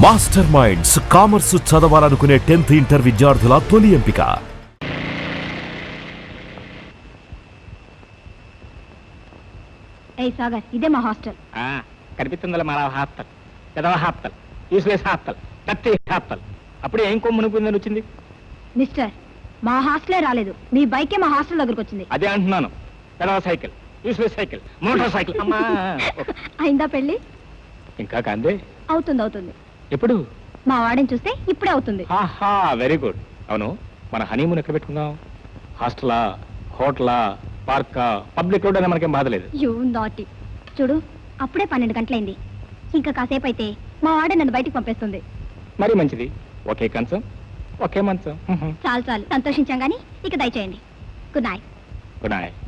Master minds commerce చదవాలనుకునే 10th inter విద్యార్థుల తొలి ఎంపిక. సాగర్, ఇదే మా హాస్టల్. కనిపిస్తుందా మన హాస్టల్? పెదవ హాస్టల్, యూస్లెస్ హాస్టల్, టట్టి హాస్టల్. అప్పుడే ఏం కొమ్మునుకుందని వచ్చింది? మిస్టర్, మా హాస్టలే రాలేదు, మీ బైకే మా హాస్టల్ దగ్గరకు వచ్చింది. అదే అంటున్నాను. పెదవ cycle, useless cycle, motorcycle. అయిందా పెళ్లి? ఇంకా కాందే. అవుతుంది. ఎప్పుడు? మా వాడిని చూస్తే ఇప్పుడే అవుతుంది. Very good. అవును, మన హనీమూన్ ఎక్కడ పెట్టుకుందాం? హాస్టలా, హోటలా, పార్కా, పబ్లిక్ రోడ్ అయినా మనకేం బాధలేదు. You naughty. చూడు, అప్పుడే 12 గంటలైంది. ఇంకా కాసేపు అయితే మా వాడే నన్ను బయటికి పంపేస్తుంది. మరీ మంచిది. ఒకే కంచం, ఒకే మంచం. చాలు సంతోషించాం గానీ ఇక దయచేయండి. Good night. Good night.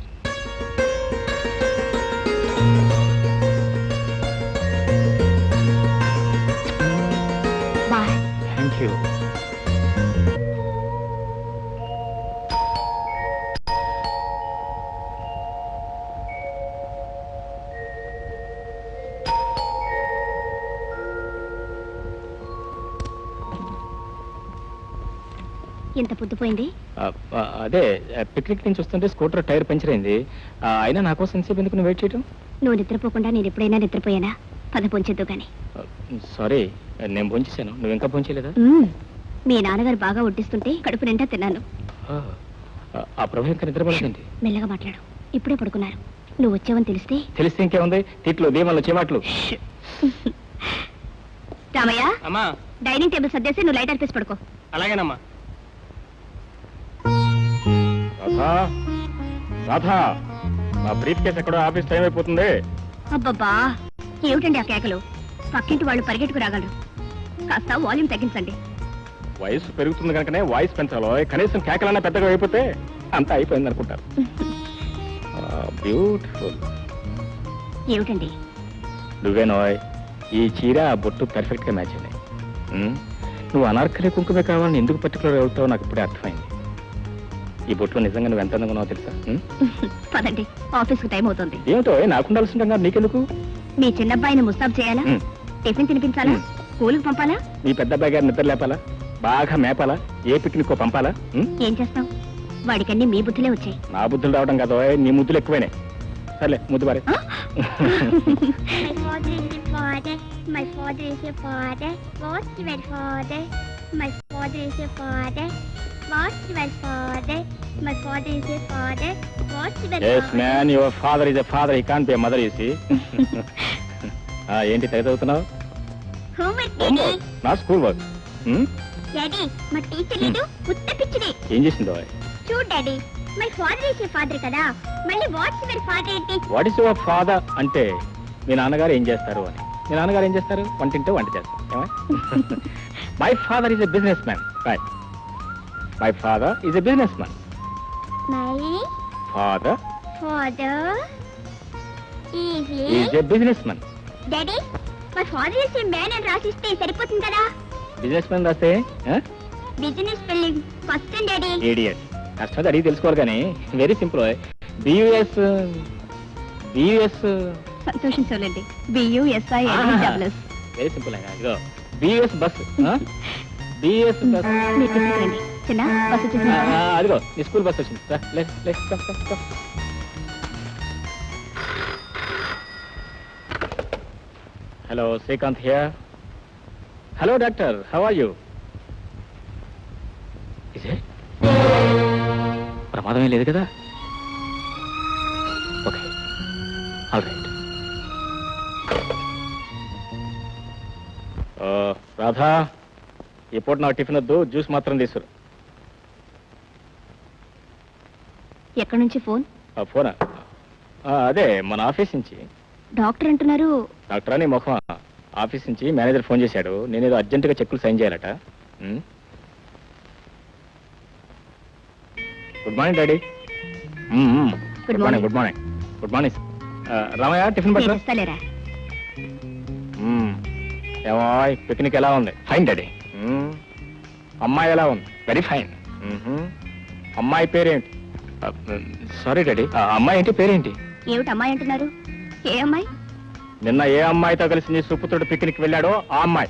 Bye. Thank you. ఎంత పొద్దుపోయింది? అదే పిక్నిక్ నుంచి వస్తుంటే స్కూటర్ టైర్ పంచర్ అయింది. అయినా నా కోసం ఎంతసేపు ఎందుకు వెయిట్ చేయడం? నువ్వు నిద్రపోకుండా నేను ఎప్పుడైనా నిద్రపోయానా? పద పొంచేద్దు గాని. సారీ, నేను పొంచేశాను. నువ్వు ఇంకా పొంచలేదా? మీ నాన్నగారు బాగా వడ్డిస్తుంటే కడుపు నిండా తిన్నాను. ఆ ప్రభు ఇంకా నిద్రపోలేదండి. మెల్లగా మాట్లాడు, ఇప్పుడే పడుకున్నారు. నువ్వు వచ్చావని తెలిస్తే ఇంకేముంది? తిట్లు, దీమల్లో చేమాట్లు. రామయ్య, అమ్మా, డైనింగ్ టేబుల్ సర్దేసి నువ్వు లైట్ ఆర్పేసి పడుకో. అలాగేనమ్మా. రాధా, నా బ్రీఫ్ కేసు ఎక్కడో, ఆఫీస్ టైం అయిపోతుంది. అబ్బబ్బా, ఏమిటండి ఆ కేకలు? పక్కింటి వాళ్ళు పరిగెట్టుకు రాగలరు. కాస్త వాల్యూమ్ తగ్గించండి. వయసు పెరుగుతుంది కనుకనే వాయిస్ పెంచాలో. కనీసం కేకలన్నా పెద్దగా అయిపోతే అంతా అయిపోయింది అనుకుంటారు. బ్యూటిఫుల్. ఏమిటండి? నువ్వేనోయ్, ఈ చీర ఆ బొట్టు పర్ఫెక్ట్ గా మ్యాచ్ అయినాయి. నువ్వు అనార్కలి కుంకుమే కావాలని ఎందుకు పర్టికులర్ అవుతావో నాకు ఇప్పుడే అర్థమైంది. ఈ బొట్లో నిజంగా నువ్వు ఎంత అందంగా ఉన్నావో తెలుసా? పదండి, ఆఫీస్ కు టైం అవుతుంది. ఏమిటో నాకుండాల్సిండగా నీకెందుకు? మీ చిన్నబ్బాయిని ముస్తాబ్ చేయాలా? టిఫిన్ తినిపించాలా? స్కూల్కి పంపాలా? నీ పెద్ద అబ్బాయి గారు నిద్ర లేపాలా? బాగా మేపాలా? ఏ పిక్నిక్ పంపాలా? ఏం చేస్తావు? వాడికన్నీ మీ బుద్ధులే వచ్చాయి. నా బుద్ధులు రావడం కదా, నీ ముద్దులు ఎక్కువైనాయి. సర్లే, ముద్దు బారే. Yes man, your father is a father, he can't be a mother, you see. ఏంటి తెగ చదువుతున్నావు? నా స్కూల్ వర్క్. డాడీ, మా టీచర్ లేదు, ఉత్త పిచ్చిది. ఏం చేసిందో? చూడు daddy, my father is A father కదా, మళ్ళీ వాట్స్ యువర్ ఫాదర్ ఏంటి? వాట్ ఇస్ యువర్ ఫాదర్ అంటే మీ నాన్నగారు ఏం చేస్తారు అని. మీ నాన్నగారు ఏం చేస్తారు? వంటింటే వంట చేస్తారు. My father is a businessman. Right, my father is a businessman. My father is a businessman. Daddy, my father is a man అని రాసిస్తే సరిపోతుంది కదా. బిజినెస్ మ్యాన్ రాస్తే business spelling first daddy. Idiot. కష్టం అడిగి తెలుసుకోవాలి కానీ very simple. B U S సంతోషించాలండి. B U S I very simple. ఇదిగో బియుఎస్ బస్. B U S bus. చిన్న బస్ వచ్చింది. అదిగో నీ స్కూల్ బస్ వచ్చింది. Hello, Srikanth here. Hello doctor, how are you? ప్రమాదమే లేదు కదా? Okay, all right. రాధా, ఈ పూట నాకు టిఫిన్ వద్దు, జ్యూస్ మాత్రం తీసుకురు. ఎక్కడి నుంచి ఫోన్? ఫోనా? అదే మన ఆఫీస్ నుంచి. డాక్టర్ అంటున్నారు. డాక్టర్ అని ముఖం. ఆఫీస్ నుంచి మేనేజర్ ఫోన్ చేశాడు, నేనేదో అర్జెంటుగా చెక్కులు సైన్ చేయాలట. Good morning daddy. Good morning. Good morning. Good morning. Ramayya, tiffin పట్టరా? ఏమో, పిక్నిక్ ఎలా ఉంది? Fine daddy. అమ్మాయి ఎలా ఉంది? Very fine. అమ్మాయి పేరేంటి? సారీ డాడీ, అమ్మాయి ఏంటి పేరేంటి? ఏమిటి అమ్మాయి అంటున్నారు? ఏ అమ్మాయి? నిన్న ఏ అమ్మాయితో కలిసి నీ సుపుత్రుడు పిక్నిక్ వెళ్ళాడో ఆ అమ్మాయి.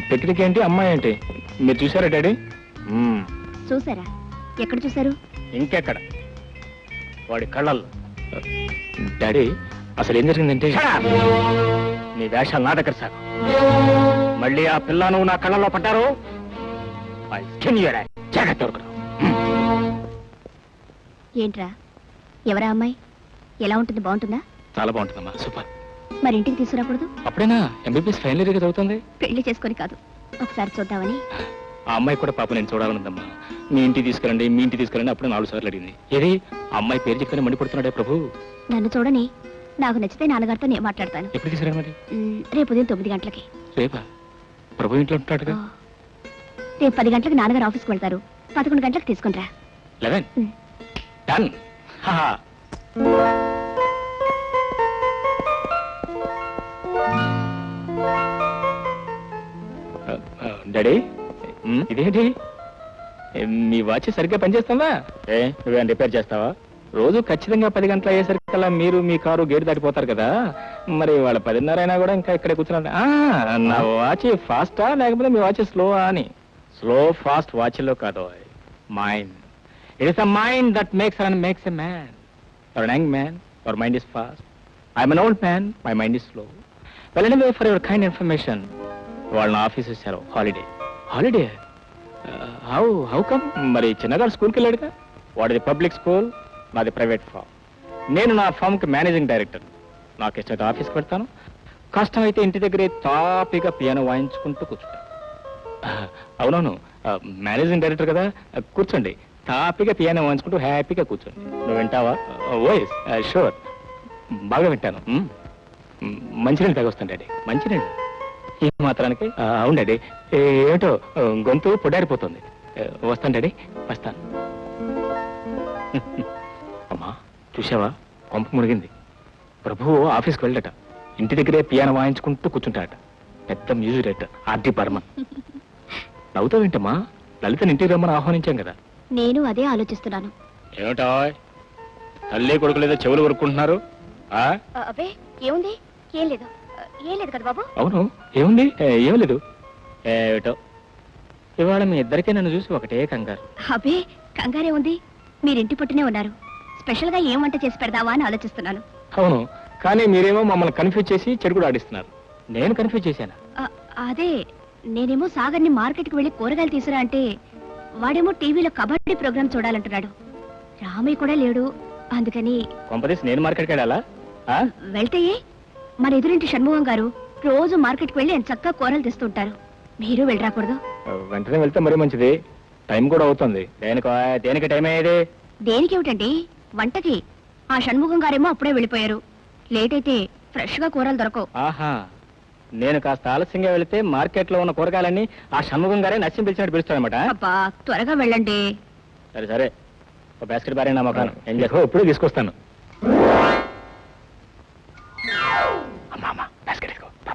పిక్నిక్ ఏంటి, అమ్మాయి ఏంటి? మీరు చూసారా డాడీ? చూసారా? ఎక్కడ చూసారు? ఇంకెక్కడ, వాడి కళ్ళల్లో. డాడీ అసలు ఏం జరిగిందంటే, నీ వేషాలు నా దగ్గర సాగు. మళ్ళీ ఆ పిల్ల నువ్వు నా కళ్ళల్లో పడ్డారు, జాగ్రత్త దొరకదు. ఏంట్రా, ఎవరా అమ్మాయి? ఎలా ఉంటుంది? బాగుంటుందా? చాలా బాగుంటుందమ్మా, సూపర్. మరి ఇంటికి తీసుకురాకూడదు? అప్పుడేనా ఎంబీబీఎస్ ఫైనల్ ఇయర్ చదువుతుంది. పెళ్లి చేసుకొని కాదు, ఒకసారి చూద్దామని. ఆ అమ్మాయి కూడా పాప నేను చూడాలనుందమ్మా. మీ ఇంటికి తీసుకురండి, మీ ఇంటికి తీసుకురండి అప్పుడే 4 సార్లు అడిగింది. ఏది ఆ అమ్మాయి పేరు చెప్తేనే మండిపడుతున్నాడే ప్రభు. నన్ను చూడని, నాకు నచ్చితే నాన్నగారితో నేను మాట్లాడతాను. ఎప్పుడు తీసుకురండి మరి? రేపు ఉదయం 9 గంటలకి. రేపా? ప్రభు ఇంట్లో ఉంటాడుగా. రేపు 10 గంటలకు నాన్నగారు ఆఫీస్కి వెళ్తారు. 11 గంటలకు తీసుకుంటా. 11 డన్. డాడీ ఇదేంటి, మీ వాచ్ సరిగ్గా పనిచేస్తుందా? నువ్వేం రిపేర్ చేస్తావా? రోజు ఖచ్చితంగా 10 గంటలు అయ్యేసరికల్లా మీరు మీ కారు గేటు దాటిపోతారు కదా, మరి వాళ్ళ 10:30 అయినా కూడా ఇంకా ఇక్కడే కూర్చున్నా. నా వాచ్ ఫాస్టా లేకపోతే మీ వాచ్ స్లోవా అని? స్లో ఫాస్ట్ వాచ్లో కాదు, mind. It is a mind that makes and makes a man. Your young man, your mind is fast. I'm an old man, my mind is slow. Well anyway, for your kind information, వాళ్ళ office ఇచ్చారు holiday. Holiday? How come? మరి చిన్నగారు స్కూల్కి వెళ్ళాడుగా. వాడిది public school, నాది private form. నేను నా ఫామ్కి managing director. నాకు ఇష్టమైతే ఆఫీస్కి పెడతాను, కష్టమైతే ఇంటి దగ్గరే తాపిగా పియానో వాయించుకుంటూ కూర్చుంటాను. అవునవును, మేనేజింగ్ డైరెక్టర్ కదా, కూర్చోండి. తాపిగా పియానో వాయించుకుంటూ హ్యాపీగా కూర్చోండి. నువ్వు వింటావా? ఓఎస్ షూర్, బాగా వింటాను. మంచినీళ్ళు తాగొస్తాను డాడీ. మంచినీళ్ళు ఈ మాత్రానికి? అవును డాడీ. ఏమిటో గొంతు పొడారిపోతుంది. వస్తాను డాడీ, వస్తాను. అమ్మా చూసావా, కొంప మునిగింది. ప్రభువు ఆఫీస్కి వెళ్ళట, ఇంటి దగ్గరే పియానో వాయించుకుంటూ కూర్చుంటాడట. పెద్ద మ్యూజిక్ డైరెక్టర్ ఆర్డి బర్మన్. నవ్వుతావేంటమ్మా? లలితని ఇంటికి రమ్మని ఆహ్వానించాం కదా. నేను అదే ఆలోచిస్తున్నాను. ఏమిటా తల్లి కొడుకులేదో చెవులు కొరుక్కుంటున్నారు? అబ్బే ఏముంది, ఏం లేదు. ఏం లేదు కదా బాబు? అవును, ఏముంది? ఏం లేదు. ఏమిటో ఇవాళ మీ ఇద్దరికే నన్ను చూసి ఒకటే కంగారు. అబ్బే కంగారే ఉంది, మీరింటి పుట్టినే ఉన్నారు. స్పెషల్ గా ఏం వంట చేసి పెడదావా అని ఆలోచిస్తున్నాను. అవును, కానీ మీరేమో మమ్మల్ని కన్ఫ్యూజ్ చేసి చెడు కూడా ఆడిస్తున్నారు. నేను కన్ఫ్యూజ్ చేశాను. అదే, నేనేమో సాగర్ని మార్కెట్కి వెళ్ళి కూరగాయలు తీసురా అంటే వాడేమో టీవీలో కబడ్డీ ప్రోగ్రామ్ చూడాలంటున్నాడు. రామయ్య కూడా లేడు, అందుకని. కొంపదీసి నేను మార్కెట్కి వెళ్ళాలా? వెళ్తే మన ఎదురింటి షణ్ముఖం గారు రోజు మార్కెట్కి వెళ్ళి ఆయన చక్కగా కూరలు తెస్తుంటారు. మీరు వెళ్ళరాకూడదు? వెంటనే వెళ్తే మరీ మంచిది, టైం కూడా అవుతుంది. దేనికి టైం అయ్యేది? దేనికేమిటండి, వంటకి. ఆ షణ్ముఖం గారేమో అప్పుడే వెళ్ళిపోయారు. లేట్ అయితే ఫ్రెష్ గా కూరలు దొరకవు. ఆహా, నేను కాస్త ఆలస్యంగా వెళితే మార్కెట్ లో ఉన్న కూరగాయలన్నీ ఆ షణ్ముఖం గారే నచ్చి పిలిచినట్టు పిలుస్తానమాట. అబ్బా త్వరగా వెళ్ళండి. సరే సరే, ఒక బాస్కెట్ బారే నా మొఖాను ఏం చేస్తావు? ఎప్పుడు తీసుకొస్తాను.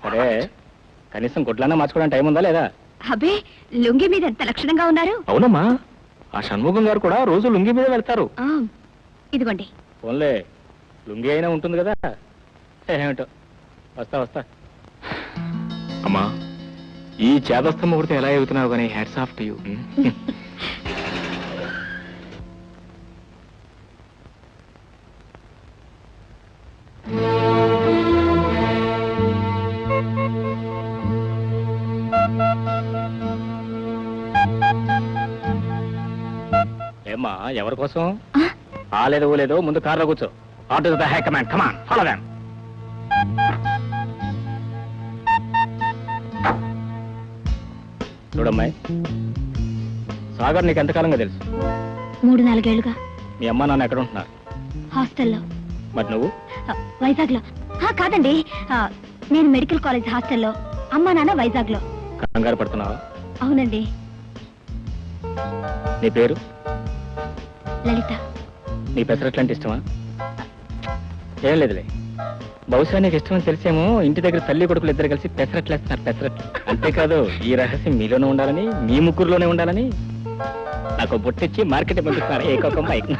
అరే కనీసం గుడ్లన్నా మార్చుకోవడానికి టైం ఉందా లేదా? అబ్బే లుంగి మీద ఎంత లక్షణంగా ఉన్నారు. అవునమ్మా, ఆ షణ్ముఖం గారు కూడా రోజు లుంగి మీద వెళ్తారు. ఇదిగోండి. ఓన్లే లుంగి అయినా ఉంటుంది కదా. ఏమిటో, వస్తా వస్తా. అమ్మా, ఈ చేదస్థ ముహూర్తం ఎలా అవుతున్నావు కానీ హ్యాట్స్ ఆఫ్ టు యూ. ఏమ్మా, ఎవరి కోసం? లేదో లేదో, ముందు కార్లో కూర్చో. Order the high command, come on follow them. చూడమ్మాయి, Sagar నీకు ఎంతకాలంగా తెలుసు? 3-4 ఏళ్లుగా. మీ అమ్మా నాన్న ఎక్కడ ఉంటున్నారు? హాస్టల్లో. మరి నువ్వు? వైజాగ్ లో. కాదండి, నేను మెడికల్ కాలేజ్ హాస్టల్లో, అమ్మా నాన్న వైజాగ్ లో. కంగారు పడుతున్నావా? అవునండి. నీ పేరు? లలిత. నీ పెసరట్లంటే ఇష్టమా? ఏం లేదులే, బహుశా నీకు ఇష్టమని తెలిసేమో ఇంటి దగ్గర తల్లి కొడుకులు ఇద్దరు కలిసి పెసరట్లేస్తున్నారు. పెసరట్లు అంతేకాదు, ఈ రహస్యం మీలోనే ఉండాలని, మీ ముగ్గురులోనే ఉండాలని నాకు బొట్టిచ్చి మార్కెట్ పంపిస్తున్నారు. ఏ కోకం బైక్.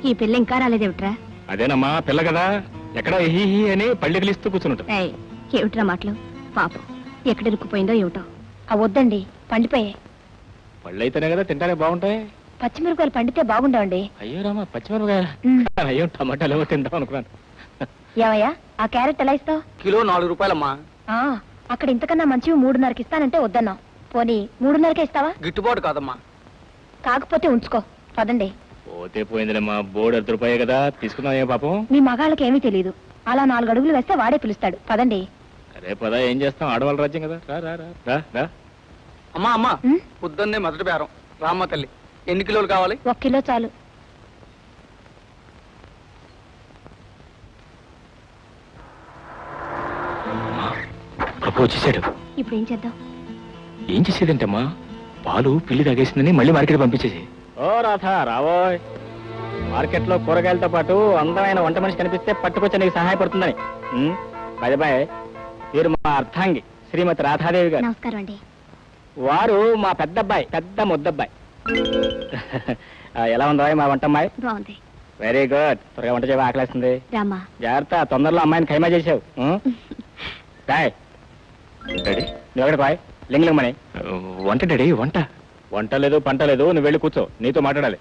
ఈ పిల్ల ఇంకా రాలేదేమిట్రా? అదేనమ్మా పిల్ల కదా, ఎక్కడ హీ హీ అని పళ్ళికలిస్తూ కూర్చుంటుంది. ఏయ్, ఏమిట్రా మాటలు? పాపం ఎక్కడ ఇరుక్కుపోయిందో ఏమిటో. వద్దండి, పండిపోయాయి. పళ్ళు అయితేనే కదా తింటానే బాగుంటాయి. పచ్చిమిరపకాయలు పండితే బాగుండవండి. అయ్యో రామా, పచ్చిమిరపకాయలు. అయ్యో టమాటాలు ఏమో తిందాం అనుకున్నాను. ఏమయ్యా, ఆ క్యారెట్ ఎలా ఇస్తావు? కిలో 4 రూపాయలమ్మా. అక్కడ ఇంతకన్నా మంచివి 3:30కి ఇస్తానంటే వద్దన్నావు. పోనీ 3:30కే ఇస్తావా? గిట్టుబాటు కాదమ్మా. కాకపోతే ఉంచుకో, పదండి. పోతే పోయిందిలేమ్మా, బోర్డు 10 రూపాయే కదా, తీసుకుందాం. ఏ పాపం, మీ మగాళ్ళకి ఏమీ తెలియదు. అలా 4 అడుగులు వేస్తే వాడే పిలుస్తాడు. పదండి. అరే పదా, ఏం చేస్తాం, ఆడవాళ్ళ రాజ్యం కదా. రా రా రా రా రా. అమ్మా అమ్మా, ఉమ్, పొద్దున్నే మొదటి బేరం. రామ్మ తల్లి, ఎన్ని కిలోలు కావాలి? 1 కిలో చాలు. ప్రభు వచ్చేసాడు. ఇప్పుడు ఏం చేద్దాం? ఏం చేసేదంటమ్మా, పాలు పిల్లి తాగేసిందని మళ్ళీ మార్కెట్ పంపించేసి. ఓ రాధా, రావోయ్. మార్కెట్ లో కూరగాయలతో పాటు అందమైన వంట మనిషి కనిపిస్తే పట్టుకొచ్చి నీకు సహాయపడుతుందని. బాయ్, వీరు మా అర్థాంగి శ్రీమతి రాధాదేవి గారు. నమస్కారం అండి. వారు మా పెద్దబ్బాయి, పెద్ద ముద్దబ్బాయి. ఎలా ఉందా మా వంటమ్మాయి? బాగుంది. Very good. త్వరగా వంట చేయవా, ఆకలేస్తుంది. రామా, జాగ్రత్త, తొందరలో అమ్మాయిని ఖైమా చేసావు. బాయ్ డాడీ, నువ్వు ఎక్కడ బాయ్? లింగలింగమని వంట డాడీ, వంట. వంట లేదు పంట లేదు, నువ్వు వెళ్ళి కూర్చో, నీతో మాట్లాడాలి.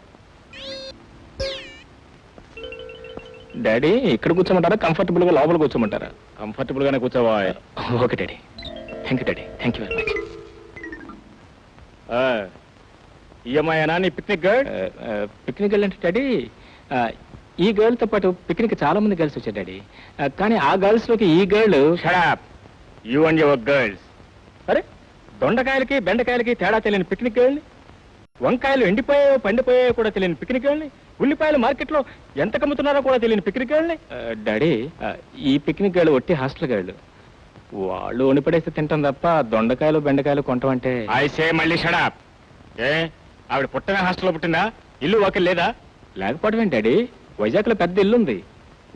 డాడీ ఇక్కడ కూర్చోమంటారా, కంఫర్టబుల్ గా లోపల కూర్చోమంటారా? కంఫర్టబుల్ గానే కూర్చోవా. Okay daddy. Thank you daddy, thank you very much. ఈఎంఐనా నీ పిక్నిక్ గర్ల్? పిక్నిక్ గర్ల్ అంటే డాడీ, ఈ గర్ల్ తో పాటు పిక్నిక్ చాలా మంది గర్ల్స్ వచ్చారు డాడీ. కానీ ఆ గర్ల్స్ లోకి ఈ girl. Shut up you and your girls. అరే, దొండకాయలకి బెండకాయలకి తేడా తెలియని పిక్నిక్ గర్ల్ని, వంకాయలు ఎండిపోయాయో పండిపోయాయో కూడా తెలియని పిక్నిక్ గర్ల్ని, ఉల్లిపాయలు మార్కెట్లో ఎంత కమ్ముతున్నారో కూడా తెలియని పిక్నిక్ గర్ల్ని. డాడీ, ఈ పిక్నిక్ గర్ల్ ఒట్టి హాస్టల్ గర్ల్. వాళ్ళు ఉనిపడేస్తే తింటాం తప్ప దొండకాయలు బెండకాయలు కొంటామంటే. ఐసే మళ్ళీ షడప్. ఏ, ఆవిడ పుట్టమే హాస్టల్లో పుట్టిందా? ఇల్లు ఒకటి లేదా? లేకపోవడం ఏంటి డాడీ, వైజాగ్ లో పెద్ద ఇల్లు ఉంది.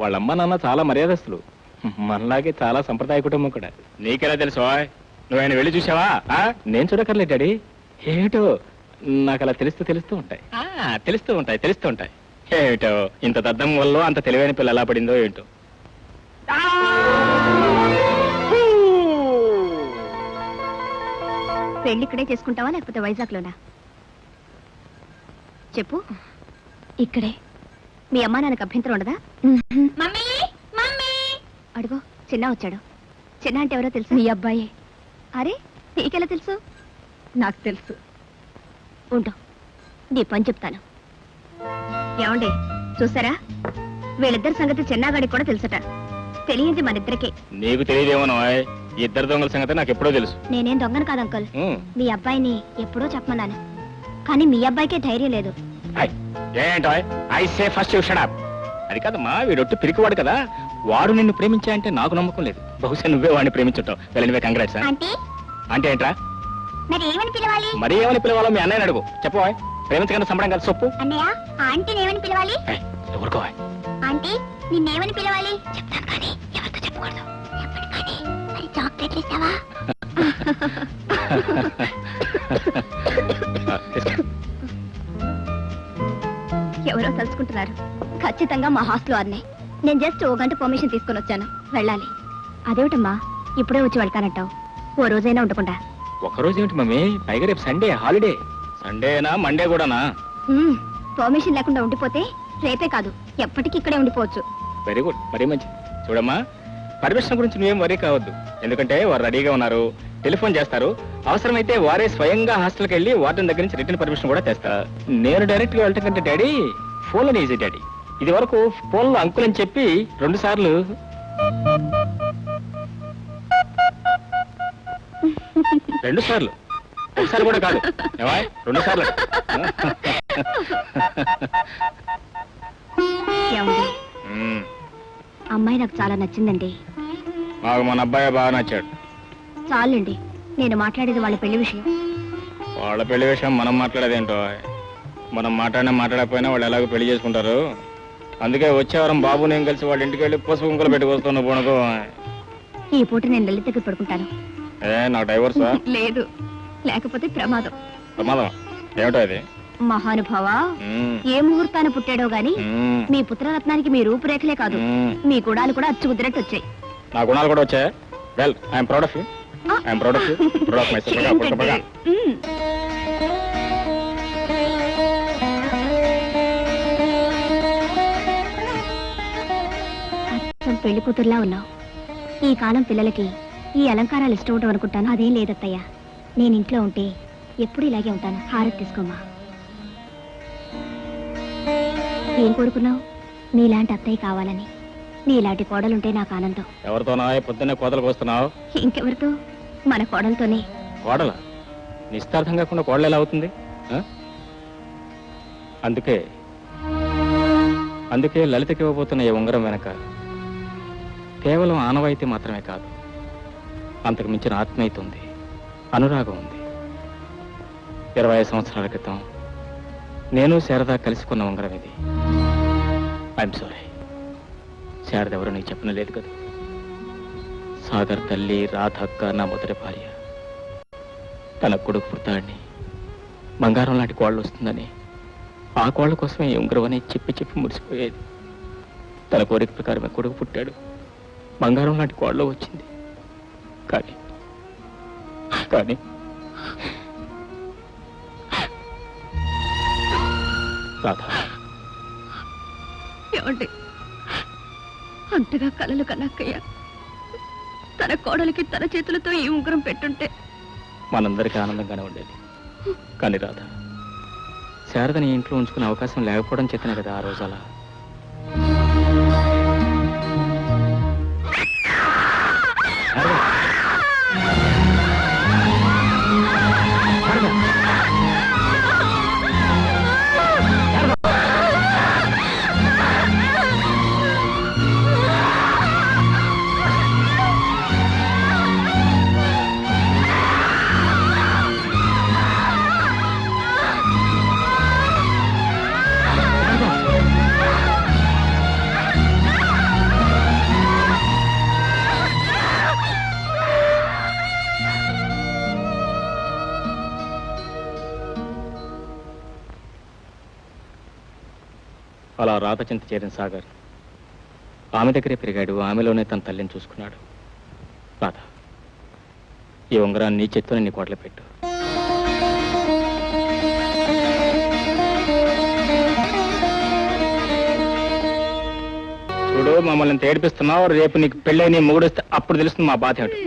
వాళ్ళ అమ్మ నాన్న చాలా మర్యాదస్తులు, మనలాగే చాలా సంప్రదాయ కుటుంబం కూడా. నీకెలా తెలుసు? నువ్వు ఆయన వెళ్ళి చూసావా? నేను చూడక్కర్లేదు డాడీ, ఏమిటో నాకు అలా తెలుస్తూ ఉంటాయి. తెలుస్తూ ఉంటాయి. ఏమిటో ఇంత దద్దం వల్ల అంత తెలివైన పిల్ల ఎలా పడిందో ఏంటో. పెళ్లి ఇక్కడే చేసుకుంటావా లేకపోతే వైజాగ్ లోనా? చెప్పు. ఇక్కడే. మీ అమ్మా నాన్నకు అభ్యంతరం ఉండదా? అడుగో, చిన్న వచ్చాడు. చిన్న అంటే ఎవరో తెలుసు? మీ అబ్బాయి. అరే, నీకెలా తెలుసు? నాకు తెలుసు. ఉండు, నీ పని చెప్తాను. ఏమండి, చూసారా? వీళ్ళిద్దరి సంగతి చిన్నగాడికి కూడా తెలుసట. తెలియంది మన ఇద్దరికే. నీకు తెలియదేమో, ఇద్దరు దొంగల సంగతి నాకు ఎప్పుడో తెలుసు. నేనేం దొంగను కాదు అంకుల్. మీ అబ్బాయిని ఎప్పుడో చెప్పమన్నాను, కానీ మీ అబ్బాయికే ధైర్యం లేదు. ఏంటో I say first you shut up. అది కాదమ్మా, వీడొట్టు పిరికివాడు కదా, వాడు నిన్ను ప్రేమించా అంటే నాకు నమ్మకం లేదు. బహుశా నువ్వే వాడిని ప్రేమించుంటావు. వెళ్ళనివే, కంగ్రాట్స్. అంటే ఏంట్రా? మరి ఏమని పిలవాలి? మరి ఏమని పిలవాలో మీ అన్నయ్యని అడుగు. చెప్పవా, ప్రేమించగానే సంబడం కదా సొప్పు. అన్నయ్య, ఆంటీ ఏమని పిలవాలి? ఊరుకోవా. ఆంటీ నిన్నేమని పిలవాలి? చెప్తాను కానీ ఎవరితో చెప్పకూడదు. చెప్పండి కానీ మరి చాక్లెట్లు ఇస్తావా? ఎవరో తలుచుకుంటున్నారు. ఖచ్చితంగా మా హాస్టల్ వారిని. నేను జస్ట్ 1 గంట పర్మిషన్ తీసుకొని వచ్చాను, వెళ్ళాలి. అదేమిటమ్మా ఇప్పుడే వచ్చి వెళ్తానంటావు? ఓ రోజైనా ఉండకుండా. ఒక్కరోజు ఏమిటి మమ్మీ, పైగా రేపు సండే హాలిడే. సండేనా మండే కూడానా? పర్మిషన్ లేకుండా ఉండిపోతే రేపే కాదు ఎప్పటికీ ఇక్కడే ఉండిపోవచ్చు. వెరీ గుడ్, మరీ మంచిది. చూడమ్మా, పర్మిషన్ గురించి నువ్వేం వరీ కావద్దు. ఎందుకంటే వారు రెడీగా ఉన్నారు, టెలిఫోన్ చేస్తారు. అవసరమైతే వారే స్వయంగా హాస్టల్కి వెళ్ళి వార్డెన్ దగ్గర నుంచి రిటర్న్ పర్మిషన్ కూడా తెస్తారు. నేను డైరెక్ట్ గా వెళ్ళటం కంటే డాడీ, ఫోన్లో ఈజీ డాడీ. ఇది వరకు ఫోన్లో అంకుల్ అని చెప్పి 2 సార్లు. ఒకసారి కూడా కాదు, 2 సార్లు. అమ్మాయి నాకు చాలా నచ్చిందండి. మాకు మన అబ్బాయి బాగా నచ్చాడు. చాలండి, నేను మాట్లాడేది వాళ్ళ పెళ్లి విషయం. వాళ్ళ పెళ్లి విషయం మనం మాట్లాడేదేంటో. మనం మాట్లాడకపోయినా వాళ్ళు ఎలాగో పెళ్లి చేసుకుంటారు. అందుకే వచ్చే వారం బాబు నేను కలిసి వాళ్ళ ఇంటికి వెళ్ళి పసుపు కుంకులు పెట్టుకొస్తున్నా. పోనుకో, ఈ పూట నేను లలిత దగ్గర పడుకుంటాను. నా డైవర్సా? లేదు, లేకపోతే ప్రమాదం. ప్రమాదం ఏమిటో అది? మహానుభావ మ్మ్. ఏ ముహూర్తాన పుట్టాడో గాని మ్మ్. మీ పుత్రరత్నానికి మీ రూపురేఖలే కాదు మ్మ్. మీ గుడాలు కూడా అచ్చు కుదిరట్టు వచ్చాయి. నా గుణాలు కూడా వచ్చాయి. Well I'm proud of you. I'm proud of you. Proud of my ఏంటండి? మ్మ్. అచ్చం పెళ్లి కూతురులా ఉన్నావు. ఈ కాలం పిల్లలకి ఈ అలంకారాలు ఇష్టం ఉండవు అనుకుంటాను. అదేం లేదత్తయ్య, నేను ఇంట్లో ఉంటే ఎప్పుడు ఇలాగే ఉంటాను. హారతి తీసుకోమ్మా. ఏం కోరుకున్నావు? నీలాంటి అత్తయ్య కావాలని. నీలాంటి కోడలుంటే నాకు ఆనందం. ఎవరితోనా పొద్దున్నే కోతలకు వస్తున్నావు? ఇంకెవరితో? మన కోడలతోనే. కోడల నిస్తార్థం కాకుండా కోడలు ఎలా అవుతుంది? ఆ? అందుకే అందుకే లలితకి ఇవ్వబోతున్న ఈ ఉంగరం వెనక కేవలం ఆనవాయితీ మాత్రమే కాదు, అంతకు మించిన ఆత్మీయత ఉంది, అనురాగం ఉంది. 20 సంవత్సరాల క్రితం నేను శారద కలిసి కొన్న ఉంగరం ఇది. ఐఎమ్ సారీ, శారద ఎవరో నీకు చెప్పిన లేదు కదా. సాగర్ తల్లి రాధక్క నా మొదటి భార్య. తన కొడుకు పుడతాడని, బంగారం లాంటి కోళ్ళు వస్తుందని ఆ కోళ్ళ కోసమే ఈ ఉంగరం అని చెప్పి చెప్పి మురిసిపోయేది. తన కోరిక ప్రకారమే కొడుకు పుట్టాడు, బంగారం లాంటి కోళ్ళ వచ్చింది. కానీ కానీ రాధ, ఏమండి, అంతగా కలలు కనక్కయ్య తన కోడలికి తన చేతులతో ఈ ఉంగరం పెట్టుంటే మనందరికీ ఆనందంగానే ఉండేది. కానీ రాధ, శారదని ఇంట్లో ఉంచుకునే అవకాశం లేకపోవడం చేతనే కదా ఆ రోజు అలా. అలా రాత చింత చేరిన సాగర్ ఆమె దగ్గరే పెరిగాడు, ఆమెలోనే తన తల్లిని చూసుకున్నాడు. రాధ, ఈ ఉంగరాన్ని నీ చేత్తోనే నీ కోటలో పెట్టు. చూడు, మమ్మల్ని ఇంత ఏడిపిస్తున్నావు. రేపు నీకు పెళ్ళై నీ మూడొస్తే అప్పుడు తెలుస్తుంది మా బాధ ఏమిటి.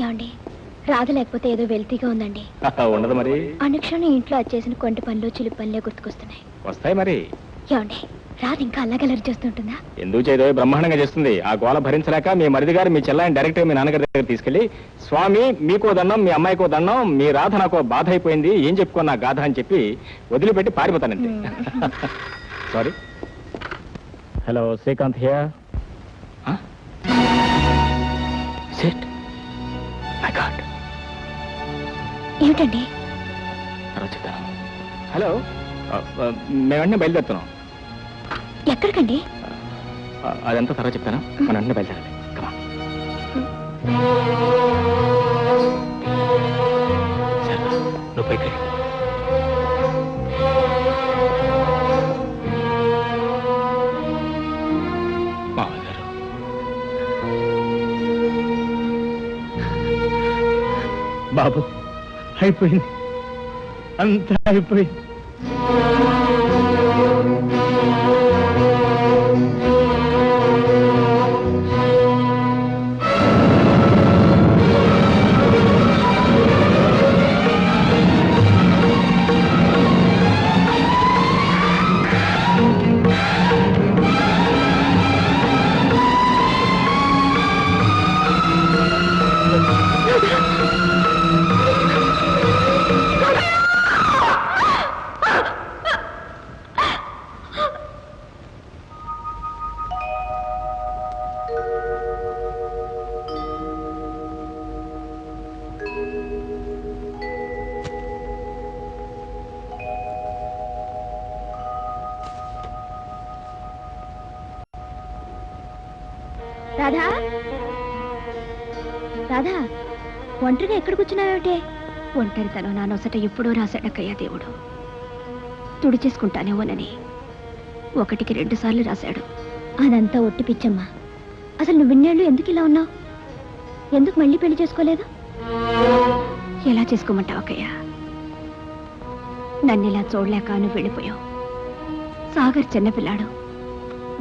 ఏమండి, రాధ లేకపోతే ఏదో వెల్తీగా ఉందండి. ఉండదు మరి. అనుక్షణం ఇంట్లో వచ్చేసిన కొంటి పనులు చిలుపు పనులే గుర్తుకొస్తున్నాయి. వస్తాయి మరి. ఏమండి, రాధ ఇంకా అల్లగలరి చేస్తుంటుందా? ఎందుకు చేయదో బ్రహ్మాండంగా చేస్తుంది. ఆ గోళ భరించలేక మీ మరిది గారు మీ చెల్లాయిని డైరెక్ట్ గా మీ నాన్నగారి దగ్గర తీసుకెళ్లి, స్వామి మీకో దండం, మీ అమ్మాయికో దండం, మీ రాధ నాకు బాధ అయిపోయింది, ఏం చెప్పుకో నా గాథ అని చెప్పి వదిలిపెట్టి పారిపోతానంతే. Sorry. Hello, Srikanth here. Sit. My God. ఏమిటండి? చెప్తాను. హలో, మేము వెంటనే బయలుదేరుతున్నాం. ఎక్కడికండి? అదంతా తర్వాత చెప్తాను. మన వెంటనే బయలుదేరాలి. Come on. సరే, నువ్వు పైకి వెళ్ళు. మామగారు, బాబు, అయిపోయింది, అంతా అయిపోయింది. రాధా రాధా ఒంటరిగా ఎక్కడ కూర్చున్నావేమిటే? ఒంటరితనం నా నొసట ఎప్పుడూ రాశాడక్కయ్యా దేవుడు. తుడిచేసుకుంటానేమోనని 1కి 2 సార్లు రాశాడు. అదంతా ఒట్టి పిచ్చమ్మా. అసలు నువ్వు ఇన్నేళ్ళు ఎందుకు ఇలా ఉన్నావు? ఎందుకు మళ్ళీ పెళ్లి చేసుకోలేదు? ఎలా చేసుకోమంటావు అక్కయ్య? నన్ను ఇలా చూడలేక నువ్వు వెళ్ళిపోయావు. సాగర్ చిన్నపిల్లాడు,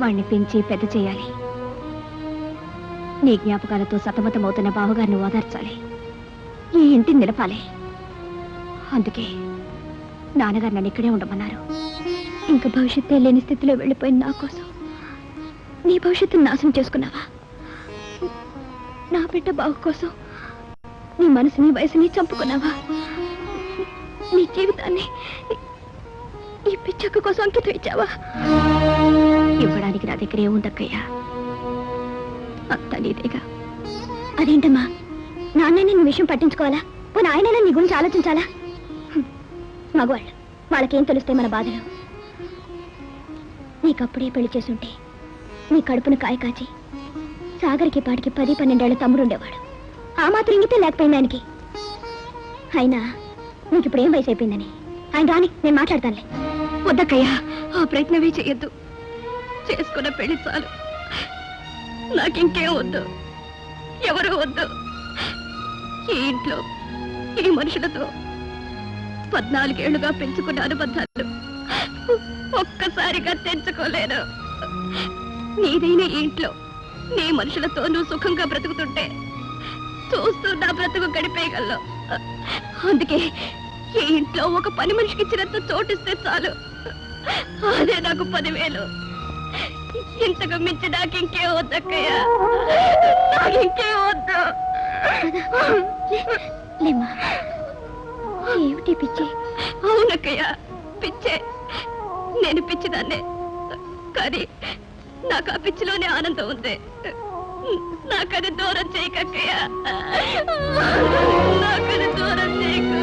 వాణ్ణి పెంచి పెద్ద చేయాలి. నీ జ్ఞాపకాలతో సతమతమవుతున్న బావగారిని ఓదార్చాలి. ఈ ఇంటిని నిలపాలి. అందుకే నాన్నగారు నన్ను ఇక్కడే ఉండమన్నారు. ఇంకా భవిష్యత్తే లేని స్థితిలో వెళ్ళిపోయిన నా కోసం నీ భవిష్యత్తును నాశనం చేసుకున్నావా? నా బిడ్డ బావు కోసం నీ మనసుని వయసుని చంపుకున్నావా? నీ జీవితాన్ని ఈ పిచ్చక్క కోసం అంకితం ఇచ్చావా? ఇవ్వడానికి నా దగ్గర ఏముందక్కయ్యా? అంతా నీదేగా. అదేంటమ్మా, నాన్నని నీ విషయం పట్టించుకోవాలా? పోనీ ఆయనైనా నీ గురించి ఆలోచించాలా? మగవాళ్ళు, వాళ్ళకేం తెలుస్తాయి మన బాధలు? నీకప్పుడే పెళ్లి చేసుంటే నీ కడుపును కాయ కాచి సాగర్కి పాటికి 10-12 ఏళ్ల తమ్ముడు ఉండేవాడు. ఆ మాత్రం ఇంగితే లేకపోయింది ఆయనకి. అయినా నీకు ఇప్పుడు ఏం వయసు అయిపోయిందని ఆయన రాని, నేను మాట్లాడతానులే. వద్దక్కయ్యా, ఆ ప్రయత్నమే చేయొద్దు. చేసుకున్న పెళ్లి చాలు. నాకింకేం వద్దు, ఎవరు వద్దు. ఈ ఇంట్లో ఈ మనుషులతో 14 ఏళ్లుగా పెంచుకున్న అనుబంధాలు ఒక్కసారిగా తెంచుకోలేను. నీదైన ఈ ఇంట్లో నీ మనుషులతో నువ్వు సుఖంగా బ్రతుకుతుంటే చూస్తూ నా బ్రతుకు గడిపేయగలను. అందుకే ఈ ఇంట్లో ఒక పని మనిషికి ఇచ్చినంత చోటిస్తే చాలు. అదే నాకు 10,000. ఇంతకు మించి నాకు ఇంకే వద్దక్కయ్యా, నాకు ఇంకే వద్దు. ఏమిటి పిచ్చి? అవునక్కయ్యా, పిచ్చే. నేను పిచ్చిదాన్నే, కానీ నాకు ఆ పిచ్చిలోనే ఆనందం ఉంది. నాకది దూరం చేయకక్కయ్యా, నాకది దూరం చేయకు.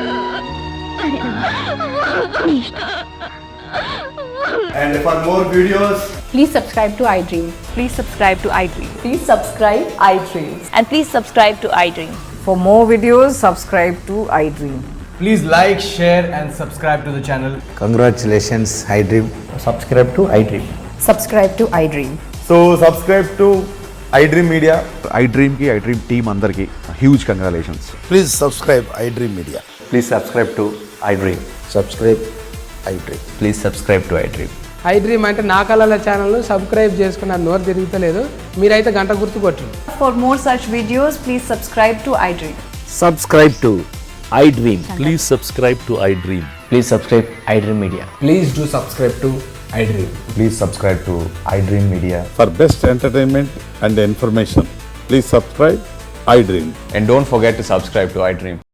And for more videos, Please subscribe to iDream. Please subscribe to iDream. Please subscribe iDream. And please subscribe to iDream. For more videos, subscribe to iDream. please like, share and subscribe to the channel. Congratulations, iDream. Subscribe to iDream. Subscribe to iDream. So subscribe to iDream Media. iDream ki iDream team అందరికి huge congratulations. Please subscribe iDream Media. Please subscribe to iDream. Subscribe iDream. Please subscribe to iDream. iDream అంటే నా కళల channel subscribe చేసుకున్న నోరు తిరుగుతలేదు. మీరైతే గంట గుర్తు కొట్టండి. For more such videos, please subscribe to iDream. Subscribe to iDream. Please subscribe to iDream. Please subscribe iDream Media. Please do subscribe to iDream. Please subscribe to iDream Media. For best entertainment and information, please subscribe iDream. And don't forget to subscribe to iDream.